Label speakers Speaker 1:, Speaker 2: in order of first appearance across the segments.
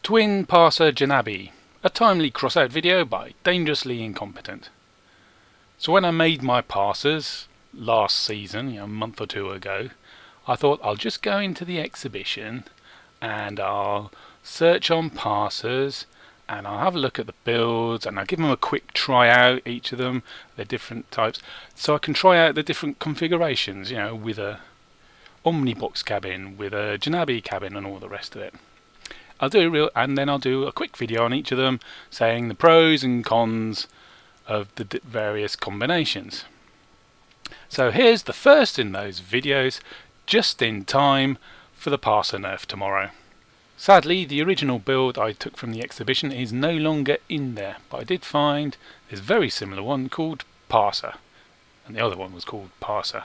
Speaker 1: Twin Parser Jannabi, a timely crossout video by Dangerously Incompetent. So when I made my parsers last season, a month or two ago, I thought I'll just go into the exhibition and I'll search on parsers and I'll have a look at the builds and I'll give them a quick try out, each of them, their different types, so I can try out the different configurations, with a Omnibox cabin, with a Jannabi cabin and all the rest of it. And then I'll do a quick video on each of them saying the pros and cons of the various combinations. So here's the first in those videos, just in time for the parser nerf tomorrow. Sadly, the original build I took from the exhibition is no longer in there, but I did find there's a very similar one called Parser, and the other one was called Parser.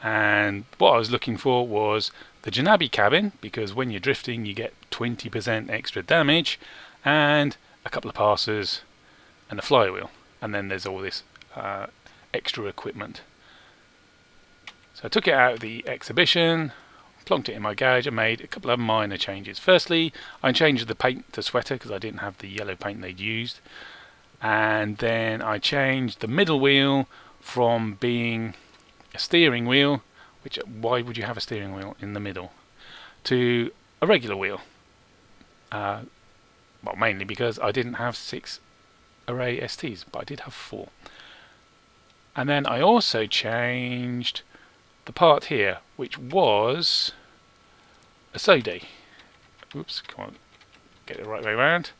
Speaker 1: And what I was looking for was the Jannabi cabin, because when you're drifting you get 20% extra damage, and a couple of parsers and a flywheel, and then there's all this extra equipment. So I took it out of the exhibition, plonked it in my garage and made a couple of minor changes. Firstly, I changed the paint to sweater because I didn't have the yellow paint they'd used, and then I changed the middle wheel from being a steering wheel, which why would you have a steering wheel in the middle, to a regular wheel. Well, mainly because I didn't have 6 array STs, but I did have 4. And then I also changed the part here, which was a SODI. Oops, come on, get it the right way around.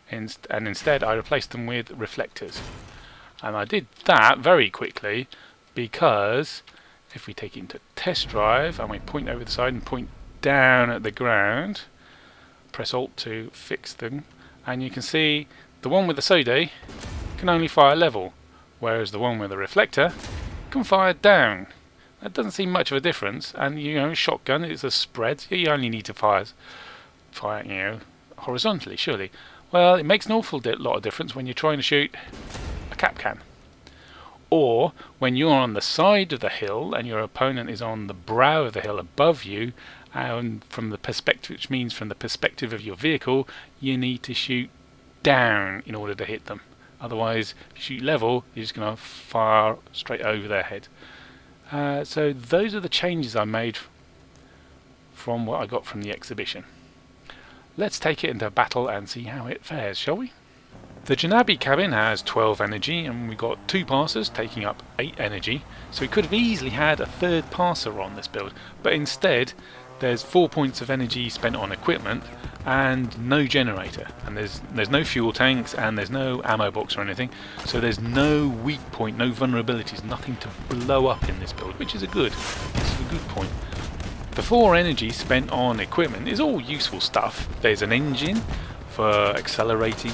Speaker 1: And instead I replaced them with reflectors. And I did that very quickly because if we take it into test drive and we point over the side and point down at the ground, press Alt to fix them, and you can see the one with the SODI can only fire level, whereas the one with the reflector can fire down. That doesn't seem much of a difference, and shotgun is a spread, you only need to fire horizontally, surely. Well, it makes an awful lot of difference when you're trying to shoot a cap can, or when you're on the side of the hill and your opponent is on the brow of the hill above you, and from the perspective, which means from the perspective of your vehicle, you need to shoot down in order to hit them. Otherwise, if you shoot level, you're just going to fire straight over their head. So those are the changes I made from what I got from the exhibition. Let's take it into battle and see how it fares, shall we? The Jannabi cabin has 12 energy, and we got 2 parsers taking up 8 energy, so we could have easily had a third parser on this build, but instead there's 4 points of energy spent on equipment and no generator, and there's no fuel tanks and there's no ammo box or anything, so there's no weak point, no vulnerabilities, nothing to blow up in this build, which is a good point. The 4 energy spent on equipment is all useful stuff. There's an engine for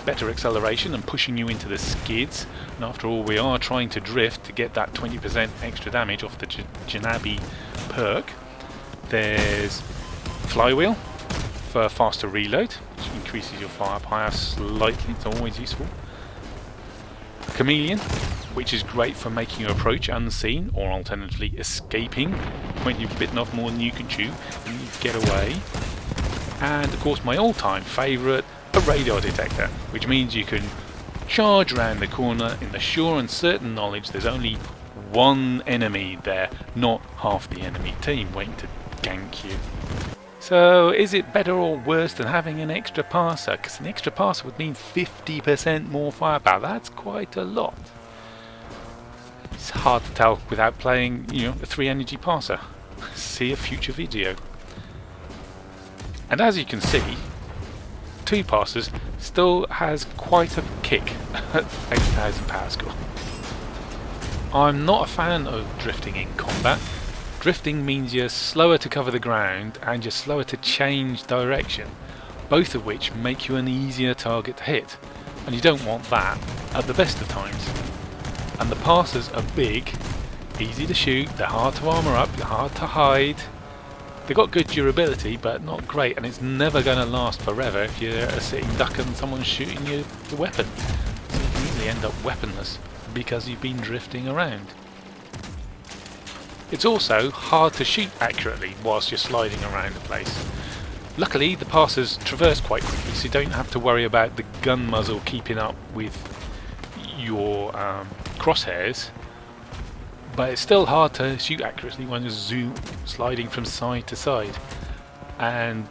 Speaker 1: better acceleration and pushing you into the skids, and after all we are trying to drift to get that 20% extra damage off the Jannabi perk. There's flywheel for faster reload, which increases your firepower slightly, it's always useful. Chameleon, which is great for making your approach unseen, or alternatively escaping when you've bitten off more than you can chew and you get away. And of course my all-time favourite, a radar detector, which means you can charge around the corner in the sure and certain knowledge there's only one enemy there, not half the enemy team waiting to gank you. So is it better or worse than having an extra parser? Because an extra parser would mean 50% more firepower. That's quite a lot. It's hard to tell without playing, a 3 energy parser. See a future video. And as you can see, 2 parsers still has quite a kick at 8,000 power score. I'm not a fan of drifting in combat. Drifting means you're slower to cover the ground and you're slower to change direction, both of which make you an easier target to hit, and you don't want that at the best of times. And the parsers are big, easy to shoot, they're hard to armour up, they're hard to hide. They've got good durability but not great, and it's never going to last forever if you're a sitting duck and someone's shooting you with a weapon. So you can easily end up weaponless because you've been drifting around. It's also hard to shoot accurately whilst you're sliding around the place. Luckily, the Parsers traverse quite quickly, so you don't have to worry about the gun muzzle keeping up with your crosshairs. But it's still hard to shoot accurately when you're sliding from side to side. And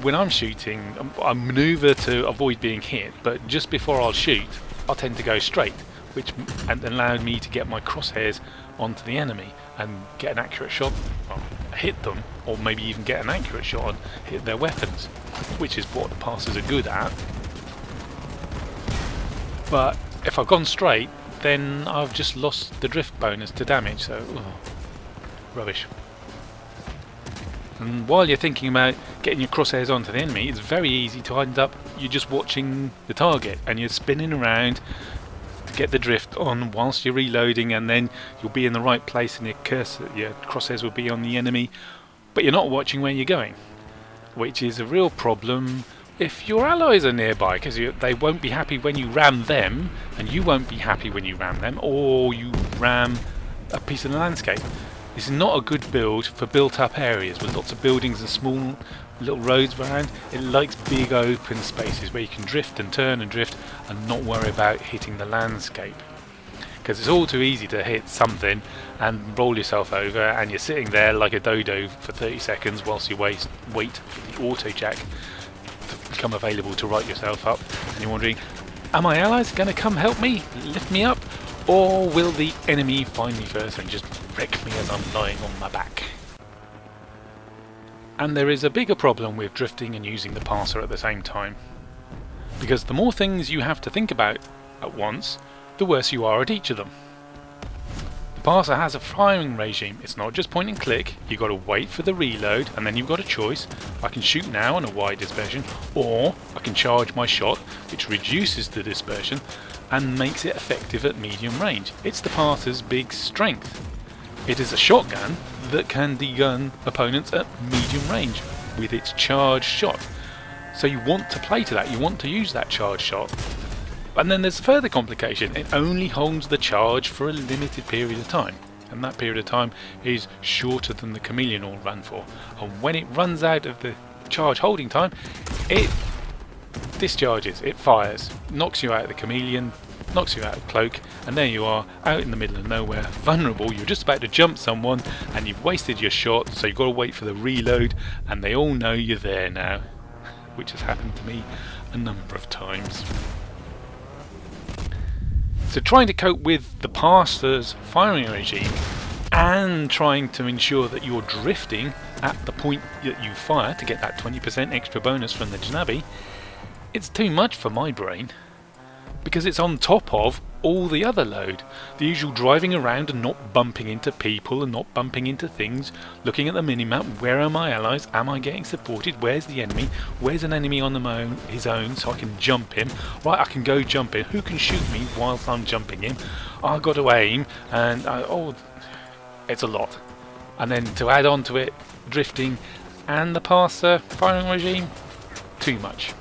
Speaker 1: when I'm shooting, I manoeuvre to avoid being hit, but just before I'll shoot, I'll tend to go straight, which allowed me to get my crosshairs onto the enemy and get an accurate shot, well, hit them, or maybe even get an accurate shot and hit their weapons, which is what the Parsers are good at. But if I've gone straight, then I've just lost the drift bonus to damage, so rubbish. And while you're thinking about getting your crosshairs onto the enemy, it's very easy to end up you're just watching the target and you're spinning around to get the drift on whilst you're reloading, and then you'll be in the right place and your crosshairs will be on the enemy, but you're not watching where you're going, which is a real problem if your allies are nearby, because they won't be happy when you ram them, and you won't be happy when you ram them, or you ram a piece of the landscape. This is not a good build for built-up areas with lots of buildings and small little roads around. It likes big open spaces where you can drift and turn and drift and not worry about hitting the landscape. Because it's all too easy to hit something and roll yourself over, and you're sitting there like a dodo for 30 seconds whilst you wait for the auto jack to become available to right yourself up, and you're wondering, are my allies going to come help me, lift me up, or will the enemy find me first and just wreck me as I'm lying on my back? And there is a bigger problem with drifting and using the parser at the same time, because the more things you have to think about at once, the worse you are at each of them. The parser has a firing regime. It's not just point and click. You've got to wait for the reload, and then you've got a choice. I can shoot now on a wide dispersion, or I can charge my shot, which reduces the dispersion and makes it effective at medium range. It's the parser's big strength. It is a shotgun that can degun opponents at medium range with its charged shot. So you want to play to that. You want to use that charged shot. And then there's a further complication. It only holds the charge for a limited period of time, and that period of time is shorter than the chameleon will run for. And when it runs out of the charge holding time, it discharges, it fires, knocks you out of the chameleon, knocks you out of cloak, and there you are, out in the middle of nowhere, vulnerable. You're just about to jump someone and you've wasted your shot, so you've got to wait for the reload, and they all know you're there now, which has happened to me a number of times. So trying to cope with the parser's firing regime and trying to ensure that you're drifting at the point that you fire to get that 20% extra bonus from the Jannabi, it's too much for my brain, because it's on top of all the other load. The usual driving around and not bumping into people and not bumping into things, looking at the minimap, where are my allies, am I getting supported, where's the enemy, where's an enemy on his own so I can jump him, right, I can go jump him, who can shoot me whilst I'm jumping him, I've got to aim, and it's a lot. And then to add on to it, drifting and the parser firing regime, too much.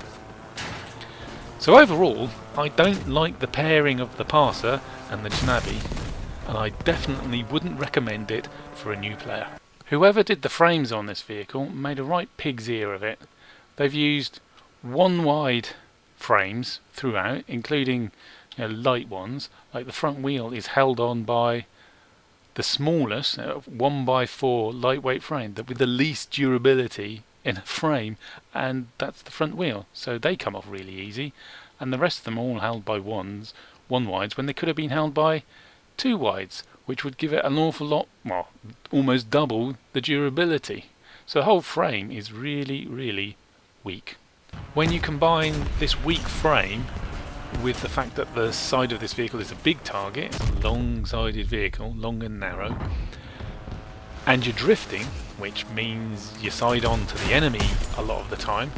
Speaker 1: So overall, I don't like the pairing of the parser and the Jannabi, and I definitely wouldn't recommend it for a new player. Whoever did the frames on this vehicle made a right pig's ear of it. They've used one wide frames throughout, including light ones, like the front wheel is held on by the smallest 1x4 lightweight frame with the least durability in a frame, and that's the front wheel, so they come off really easy, and the rest of them are all held by one wides when they could have been held by two wides, which would give it an awful lot, well, almost double the durability. So the whole frame is really, really weak. When you combine this weak frame with the fact that the side of this vehicle is a big target, it's a long-sided vehicle, long and narrow, and you're drifting, which means you side on to the enemy a lot of the time,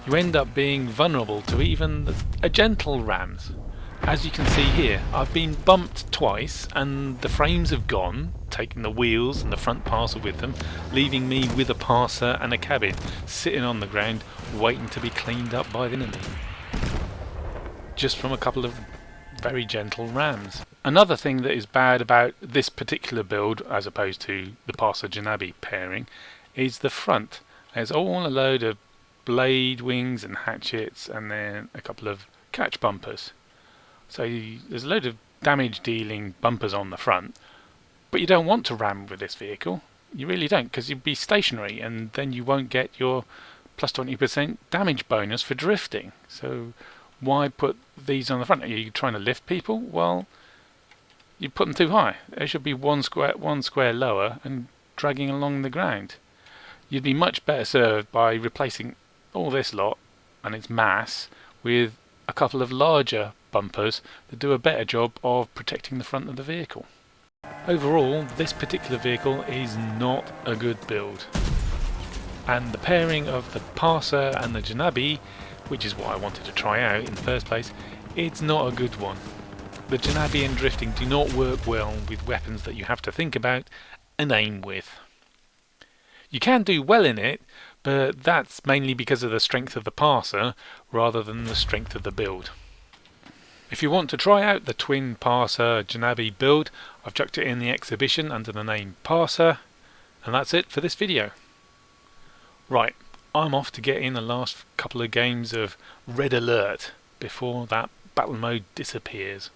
Speaker 1: you end up being vulnerable to even a gentle rams. As you can see here, I've been bumped twice and the frames have gone, taking the wheels and the front parser with them, leaving me with a parser and a cabin sitting on the ground waiting to be cleaned up by the enemy, just from a couple of very gentle rams. Another thing that is bad about this particular build, as opposed to the Parser Jannabi pairing, is the front. There's all a load of blade wings and hatchets, and then a couple of catch bumpers. So there's a load of damage dealing bumpers on the front, but you don't want to ram with this vehicle. You really don't, because you'd be stationary and then you won't get your plus 20% damage bonus for drifting. So why put these on the front? Are you trying to lift people? Well, you put them too high. They should be one square lower and dragging along the ground. You'd be much better served by replacing all this lot and its mass with a couple of larger bumpers that do a better job of protecting the front of the vehicle. Overall, this particular vehicle is not a good build, and the pairing of the Parser and the Jannabi, which is what I wanted to try out in the first place, it's not a good one. The Jannabi and drifting do not work well with weapons that you have to think about and aim with. You can do well in it, but that's mainly because of the strength of the Parser rather than the strength of the build. If you want to try out the twin Parser Jannabi build, I've chucked it in the exhibition under the name Parser, and that's it for this video. Right, I'm off to get in the last couple of games of Red Alert before that battle mode disappears.